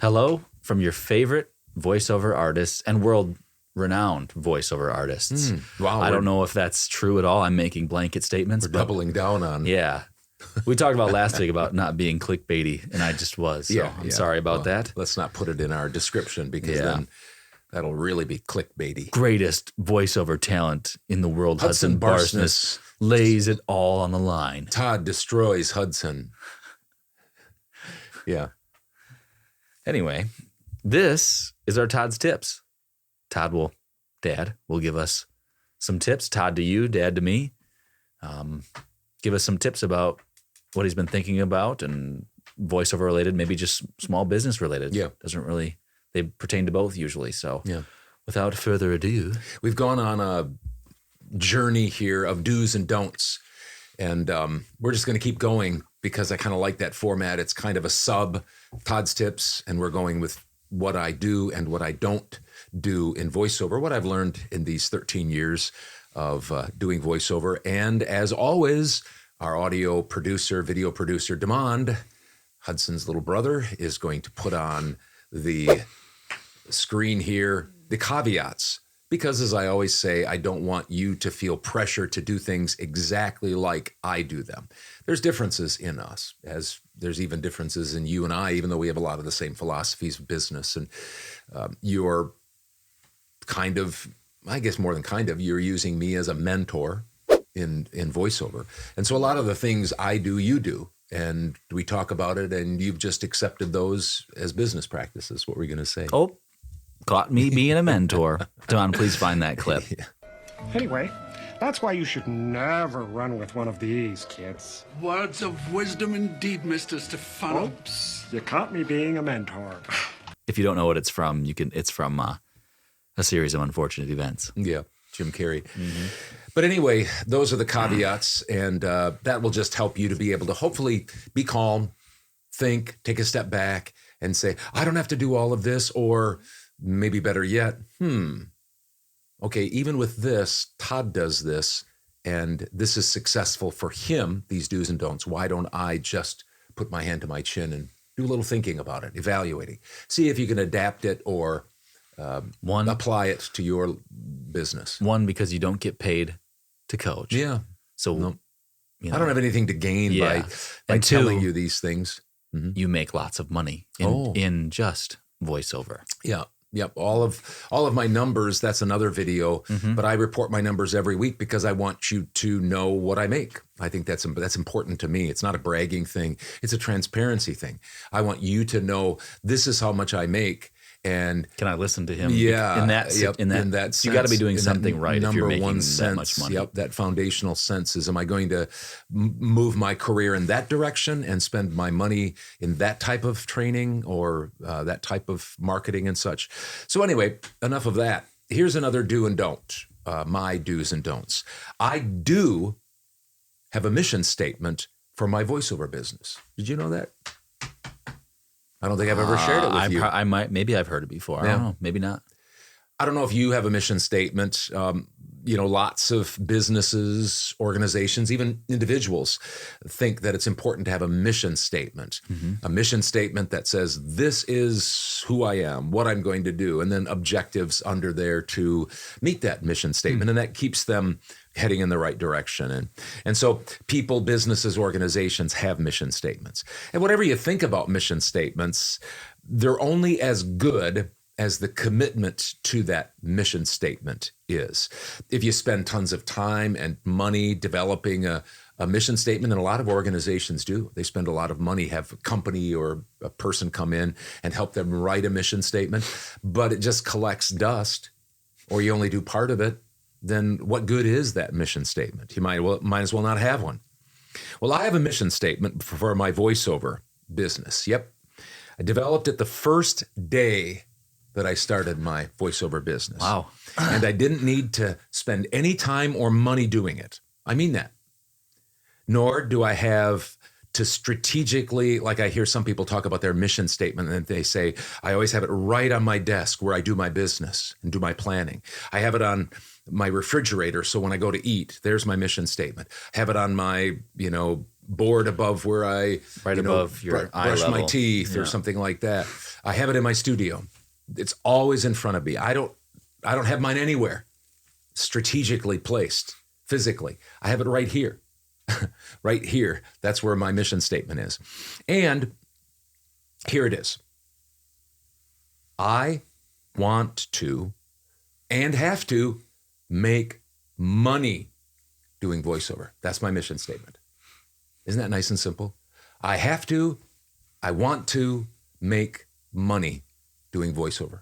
Hello from your favorite voiceover artists and world-renowned voiceover artists. Wow. I don't know if that's true at all. I'm making blanket statements. We're doubling down on. Yeah. We talked about last week about not being clickbaity, and I just was. So I'm sorry about that. Let's not put it in our description because then that'll really be clickbaity. Greatest voiceover talent in the world, Hudson Buisness, lays it all on the line. Todd destroys Hudson. Yeah. Anyway, this is our Todd's Tips. Dad will give us some tips. Todd to you, Dad to me. Give us some tips about what he's been thinking about and voiceover related, maybe just small business related. Yeah. They pertain to both usually. So without further ado. We've gone on a journey here of do's and don'ts. And we're just going to keep going because I kind of like that format. It's kind of a sub Todd's Tips, and we're going with what I do and what I don't do in voiceover, what I've learned in these 13 years of doing voiceover. And as always, our audio producer, video producer, Demond, Hudson's little brother, is going to put on the screen here the caveats. Because as I always say, I don't want you to feel pressure to do things exactly like I do them. There's differences in us, as there's even differences in you and I, even though we have a lot of the same philosophies of business. And you're kind of, I guess more than kind of, you're using me as a mentor in voiceover. And so a lot of the things I do, you do. And we talk about it, and you've just accepted those as business practices. What were you going to say? Oh, caught me being a mentor. Don, please find that clip. Anyway, that's why you should never run with one of these, kids. Words of wisdom indeed, Mr. Stefano. Oops, you caught me being a mentor. If you don't know what it's from, it's from a series of unfortunate events. Yeah, Jim Carrey. Mm-hmm. But anyway, those are the caveats, and that will just help you to be able to hopefully be calm, think, take a step back, and say, I don't have to do all of this, or maybe better yet, okay, even with this, Todd does this, and this is successful for him, these do's and don'ts. Why don't I just put my hand to my chin and do a little thinking about it, evaluating, see if you can adapt it or apply it to your business. One, because you don't get paid to coach. Yeah. So I don't have anything to gain by telling you these things. Mm-hmm. You make lots of money in just voiceover. Yeah. Yep. All of my numbers, that's another video, but I report my numbers every week because I want you to know what I make. I think that's important to me. It's not a bragging thing. It's a transparency thing. I want you to know this is how much I make. And can I listen to him? Yeah. In that sense, you got to be doing something right if you're making that much money. Yep. That foundational sense is, am I going to move my career in that direction and spend my money in that type of training or that type of marketing and such? So anyway, enough of that. Here's another do and don't, my do's and don'ts. I do have a mission statement for my voiceover business. Did you know that? I don't think I've ever shared it with you. I might, maybe I've heard it before. I don't know, maybe not. I don't know if you have a mission statement. Lots of businesses, organizations, even individuals think that it's important to have a mission statement, a mission statement that says, this is who I am, what I'm going to do, and then objectives under there to meet that mission statement. And that keeps them heading in the right direction. And so people, businesses, organizations have mission statements. And whatever you think about mission statements, they're only as good as the commitment to that mission statement is. If you spend tons of time and money developing a mission statement, and a lot of organizations do, they spend a lot of money, have a company or a person come in and help them write a mission statement, but it just collects dust, or you only do part of it, then what good is that mission statement? You might as well not have one. Well, I have a mission statement for my voiceover business. Yep. I developed it the first day that I started my voiceover business. Wow. And I didn't need to spend any time or money doing it. I mean that. Nor do I have to strategically, like I hear some people talk about their mission statement and they say, I always have it right on my desk where I do my business and do my planning. I have it on my refrigerator, so when I go to eat, there's my mission statement. I have it on my, board above where I above your eye brush my level. teeth or something like that. I have it in my studio. It's always in front of me. I don't have mine anywhere strategically placed physically. I have it right here. Right here. That's where my mission statement is. And here it is. I want to and have to make money doing voiceover. That's my mission statement. Isn't that nice and simple? I have to, I want to make money doing voiceover.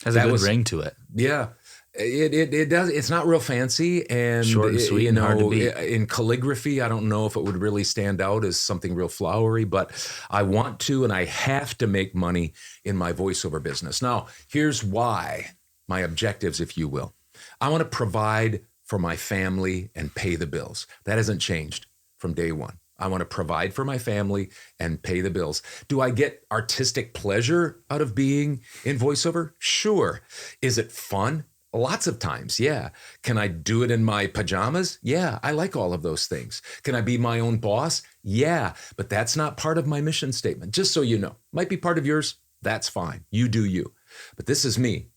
Has a good ring to it. Yeah. It does. It's not real fancy and short and sweet and hard to beat. In calligraphy, I don't know if it would really stand out as something real flowery, but I want to and I have to make money in my voiceover business. Now, here's why, my objectives, if you will. I want to provide for my family and pay the bills. That hasn't changed from day one. I want to provide for my family and pay the bills. Do I get artistic pleasure out of being in voiceover? Sure. Is it fun? Lots of times, yeah. Can I do it in my pajamas? Yeah, I like all of those things. Can I be my own boss? Yeah, but that's not part of my mission statement, just so you know. Might be part of yours, that's fine. You do you. But this is me.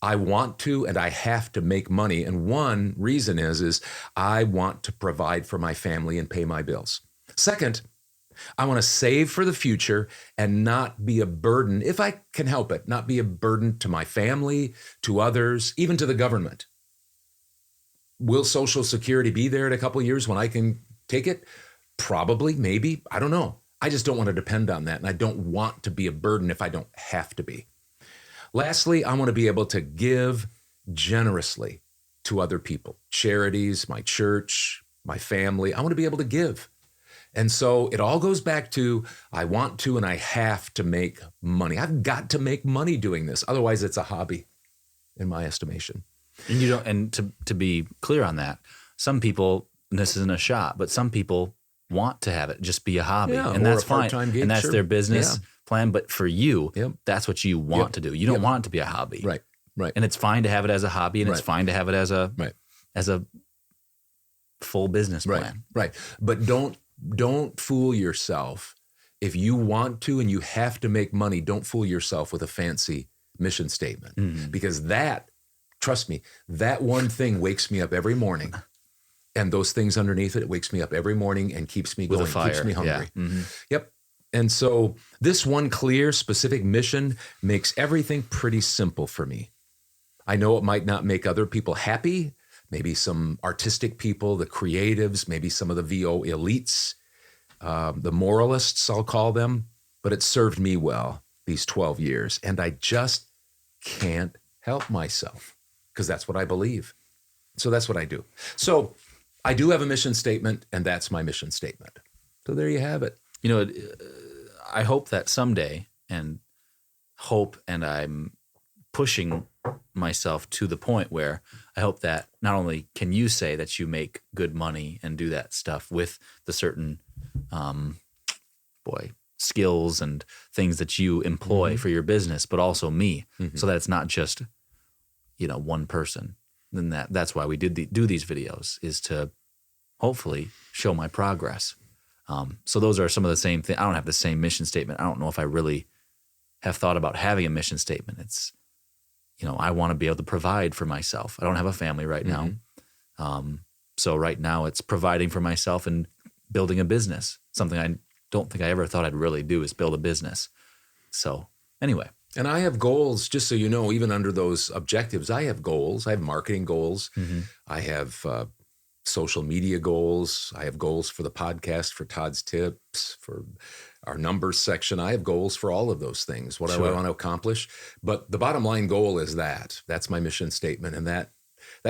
I want to and I have to make money. And one reason is I want to provide for my family and pay my bills. Second, I want to save for the future and not be a burden, if I can help it, not be a burden to my family, to others, even to the government. Will Social Security be there in a couple of years when I can take it? Probably, maybe, I don't know. I just don't want to depend on that, and I don't want to be a burden if I don't have to be. Lastly, I want to be able to give generously to other people, charities, my church, my family. I want to be able to give. And so it all goes back to I want to and I have to make money. I've got to make money doing this. Otherwise, it's a hobby in my estimation. And you don't. And to be clear on that, some people, and this isn't a shot, but some people want to have it just be a hobby, and that's fine. Gig, and that's their business plan. But for you, that's what you want to do. You don't want it to be a hobby, right? And it's fine to have it as a hobby, and it's fine to have it as a full business plan, right? But don't fool yourself. If you want to and you have to make money, don't fool yourself with a fancy mission statement, because that, trust me, that one thing wakes me up every morning, and those things underneath it wakes me up every morning and keeps me going, keeps me hungry. Yeah. Yep. And so this one clear, specific mission makes everything pretty simple for me. I know it might not make other people happy, maybe some artistic people, the creatives, maybe some of the VO elites, the moralists, I'll call them, but it served me well these 12 years. And I just can't help myself because that's what I believe. So that's what I do. So I do have a mission statement, and that's my mission statement. So there you have it. You know, I hope that someday, and I'm pushing myself to the point where I hope that not only can you say that you make good money and do that stuff with the certain, skills and things that you employ for your business, but also me, so that it's not just, one person. Then that's why we do these videos, is to hopefully show my progress. So those are some of the same things. I don't have the same mission statement. I don't know if I really have thought about having a mission statement. It's, I want to be able to provide for myself. I don't have a family right now. So right now it's providing for myself and building a business. Something I don't think I ever thought I'd really do is build a business. So anyway. And I have goals, just so you know, even under those objectives, I have goals. I have marketing goals. I have social media goals. I have goals for the podcast, for Todd's Tips, for our numbers section. I have goals for all of those things, what I want to accomplish. But the bottom line goal is that's my mission statement. And that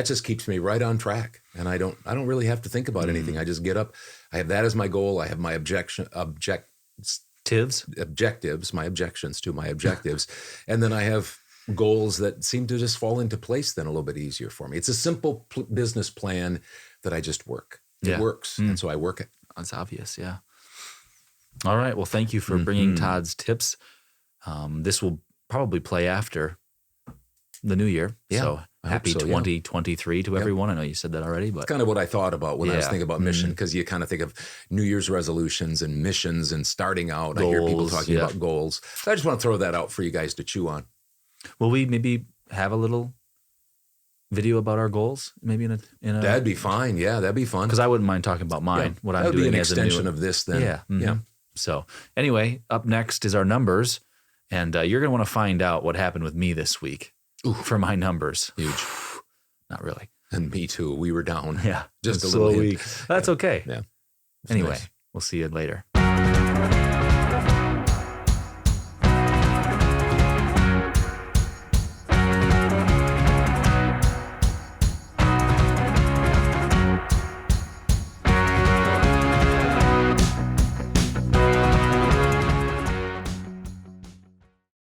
just keeps me right on track. And I don't really have to think about anything. I just get up. I have that as my goal. I have my objectives, my objections to my objectives. And then I have goals that seem to just fall into place then a little bit easier for me. It's a simple business plan that I just work. It works. And so I work it. That's obvious. Yeah. All right. Well, thank you for bringing Todd's tips. This will probably play after the new year. Yeah. So Happy so, yeah. 2023 to everyone. I know you said that already, but It's kind of what I thought about when I was Yeah. thinking about mission, because you kind of think of New Year's resolutions and missions and starting out. I hear people Goals, talking yeah. about goals. So I just want to throw that out for you guys to chew on. will we maybe have a little video about our goals? Maybe in a That'd be fine. Yeah, that'd be fun. because I wouldn't mind talking about mine. What I'm that would doing be an as extension a new, of this then. Yeah. Mhm. Yeah. So anyway, up next is our numbers, and you're gonna want to find out what happened with me this week for my numbers. Huge. Not really. And me too. We were down. Yeah. Just a slow little hint. week. That's okay. Yeah. It's Anyway, nice. we'll see you later.